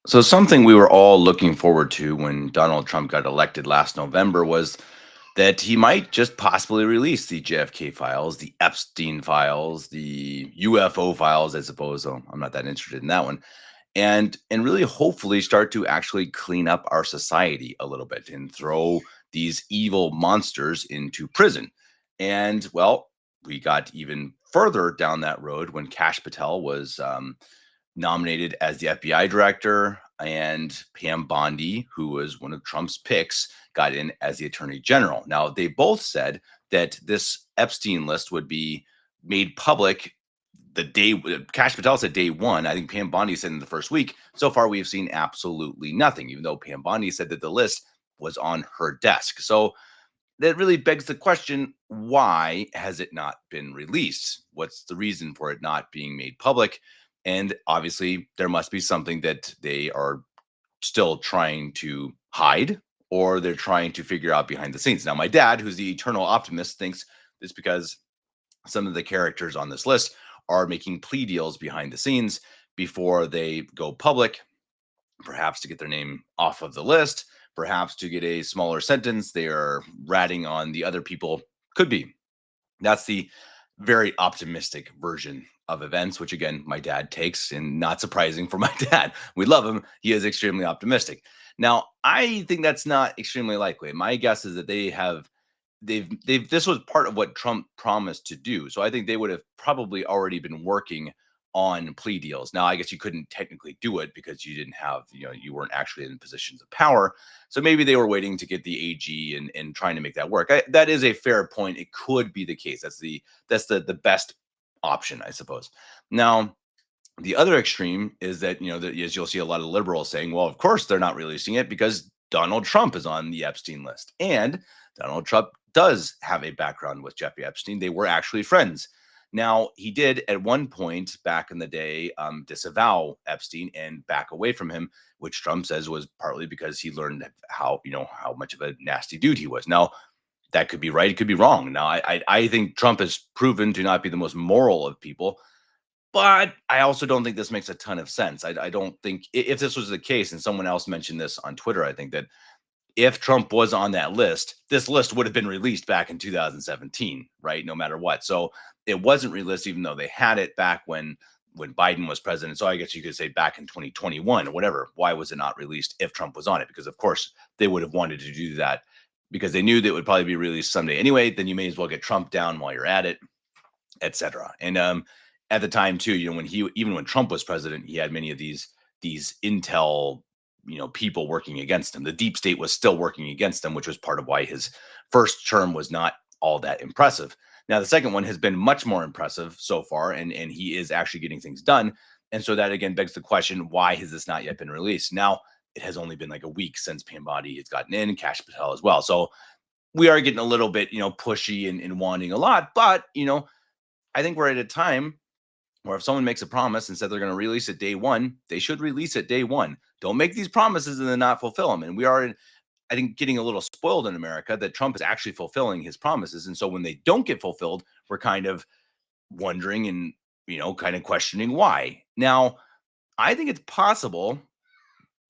So, something we were all looking forward to when Donald Trump got elected last November was that he might just possibly release the JFK files, the Epstein files, the UFO files, I suppose. Though I'm not that interested in that one, and really hopefully start to actually clean up our society a little bit and throw these evil monsters into prison. And well, we got even further down that road when Cash Patel was nominated as the FBI director, and Pam Bondi, who was one of Trump's picks, got in as the attorney general. Now, they both said that this Epstein list would be made public the day Cash Patel said day one. I think Pam Bondi said in the first week. So far, we've seen absolutely nothing, even though Pam Bondi said that the list was on her desk. So that really begs the question, why has it not been released? What's the reason for it not being made public? And obviously, there must be something that they are still trying to hide, or they're trying to figure out behind the scenes. Now, my dad, who's the eternal optimist, thinks it's because some of the characters on this list are making plea deals behind the scenes before they go public, perhaps to get their name off of the list, perhaps to get a smaller sentence. They are ratting on the other people. Could be. That's the very optimistic version of events, which again, my dad takes, and not surprising for my dad. We love him. He is extremely optimistic. Now, I think that's not extremely likely. My guess is that they've this was part of what Trump promised to do. So I think they would have probably already been working on plea deals. Now, I guess you couldn't technically do it because you didn't have, you weren't actually in positions of power. So maybe they were waiting to get the AG and trying to make that work. That is a fair point. It could be the case. That's the best option, I suppose. Now, the other extreme is that, as you'll see a lot of liberals saying, well, of course they're not releasing it because Donald Trump is on the Epstein list. And Donald Trump does have a background with Jeffrey Epstein. They were actually friends. Now, he did at one point back in the day disavow Epstein and back away from him, which Trump says was partly because he learned how much of a nasty dude he was. Now, that could be right. It could be wrong. Now, I think Trump has proven to not be the most moral of people, but I also don't think this makes a ton of sense. I don't think if this was the case, and someone else mentioned this on Twitter, I think that if Trump was on that list, this list would have been released back in 2017, right? No matter what. So it wasn't released, even though they had it back when Biden was president. So I guess you could say back in 2021 or whatever. Why was it not released if Trump was on it? Because of course they would have wanted to do that because they knew that it would probably be released someday anyway. Then you may as well get Trump down while you're at it, etc. And at the time too, when even when Trump was president, he had many of these intel people working against him. The deep state was still working against him, which was part of why his first term was not all that impressive. Now the second one has been much more impressive so far, and he is actually getting things done. And so that again begs the question, why has this not yet been released? Now it has only been like a week since Pam Bondi has gotten in, Cash Patel as well. So we are getting a little bit pushy and wanting a lot, but I think we're at a time where if someone makes a promise and said they're going to release it day one, they should release it day one. Don't make these promises and then not fulfill them. And we are, I think, getting a little spoiled in America that Trump is actually fulfilling his promises. And so when they don't get fulfilled, we're kind of wondering and, kind of questioning why. Now, I think it's possible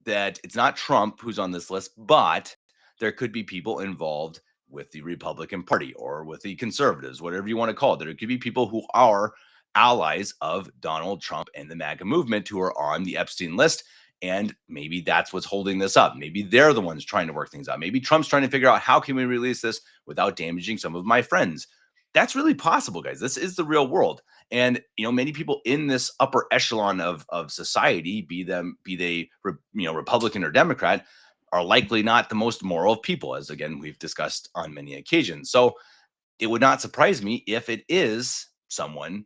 that it's not Trump who's on this list, but there could be people involved with the Republican Party or with the conservatives, whatever you want to call it. There could be people who are allies of Donald Trump and the MAGA movement who are on the Epstein list. And maybe that's what's holding this up. Maybe they're the ones trying to work things out. Maybe Trump's trying to figure out how can we release this without damaging some of my friends. That's really possible, guys. This is the real world. And many people in this upper echelon of society, be they Republican or Democrat, are likely not the most moral of people, as again we've discussed on many occasions. So it would not surprise me if it is someone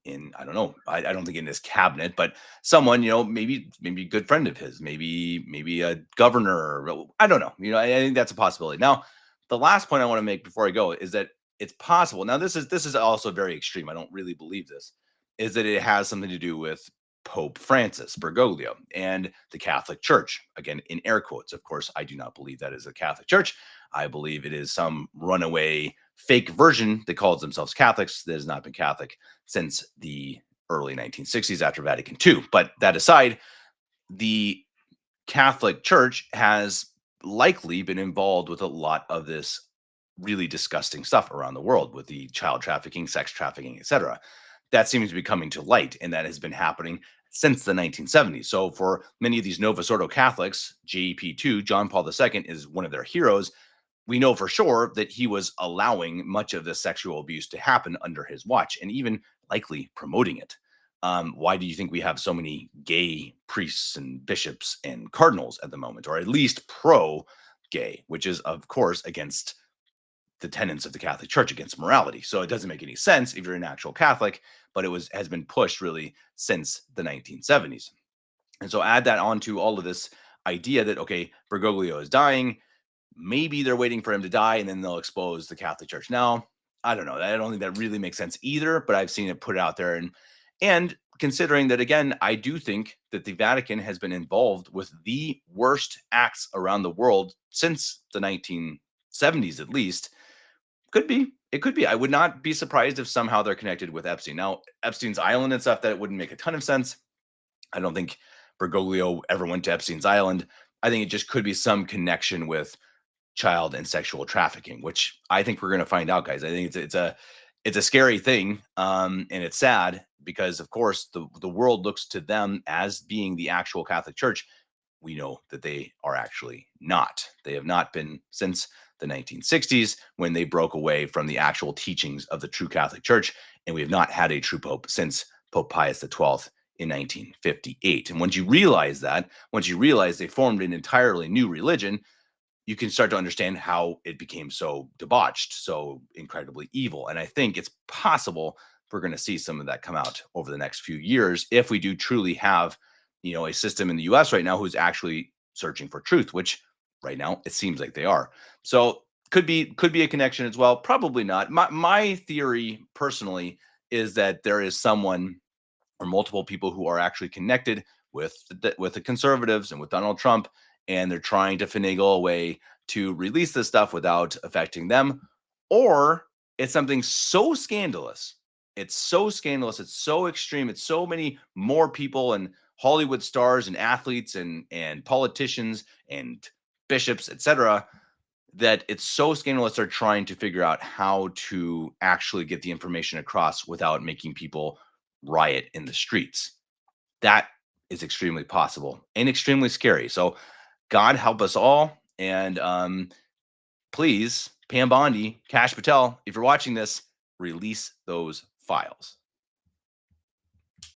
in, I don't know, I don't think in his cabinet, but someone, maybe a good friend of his, maybe a governor, or I don't know. I think that's a possibility. Now, the last point I want to make before I go is that it's possible. Now, this is also very extreme. I don't really believe this, is that it has something to do with Pope Francis Bergoglio and the Catholic Church. Again, in air quotes. Of course, I do not believe that is a Catholic Church. I believe it is some runaway fake version that calls themselves Catholics that has not been Catholic since the early 1960s after Vatican II. But that aside, the Catholic Church has likely been involved with a lot of this really disgusting stuff around the world with the child trafficking, sex trafficking, etc. That seems to be coming to light, and that has been happening since the 1970s. So, for many of these Novus Ordo Catholics, JEP2, John Paul II, is one of their heroes. We know for sure that he was allowing much of the sexual abuse to happen under his watch and even likely promoting it. Why do you think we have so many gay priests and bishops and cardinals at the moment, or at least pro gay, which is, of course, against the tenets of the Catholic Church, against morality? So it doesn't make any sense if you're an actual Catholic, but it was has been pushed really since the 1970s. And so add that on to all of this idea that, okay, Bergoglio is dying, maybe they're waiting for him to die and then they'll expose the Catholic Church. Now, I don't know. I don't think that really makes sense either, but I've seen it put out there. And considering that again, I do think that the Vatican has been involved with the worst acts around the world since the 1970s at least. Could be. It could be. I would not be surprised if somehow they're connected with Epstein. Now, Epstein's Island and stuff, that wouldn't make a ton of sense. I don't think Bergoglio ever went to Epstein's Island. I think it just could be some connection with child and sexual trafficking, which I think we're going to find out, guys. I think it's a scary thing, and it's sad because, of course, the world looks to them as being the actual Catholic Church. We know that they are actually not. They have not been since the 1960s when they broke away from the actual teachings of the true Catholic Church, and we have not had a true pope since Pope Pius XII in 1958. And once you realize that, once you realize they formed an entirely new religion, you can start to understand how it became so debauched, so incredibly evil. And I think it's possible we're going to see some of that come out over the next few years if we do truly have, a system in the US right now who's actually searching for truth, which right now it seems like they are. So could be a connection as well. Probably not. My theory personally is that there is someone or multiple people who are actually connected with the conservatives and with Donald Trump, and they're trying to finagle a way to release this stuff without affecting them, or it's something so scandalous. It's so scandalous. It's so extreme. It's so many more people and Hollywood stars and athletes and politicians and bishops, etc., that it's so scandalous they're trying to figure out how to actually get the information across without making people riot in the streets. That is extremely possible and extremely scary. So God help us all. And please, Pam Bondi, Cash Patel, if you're watching this, release those files.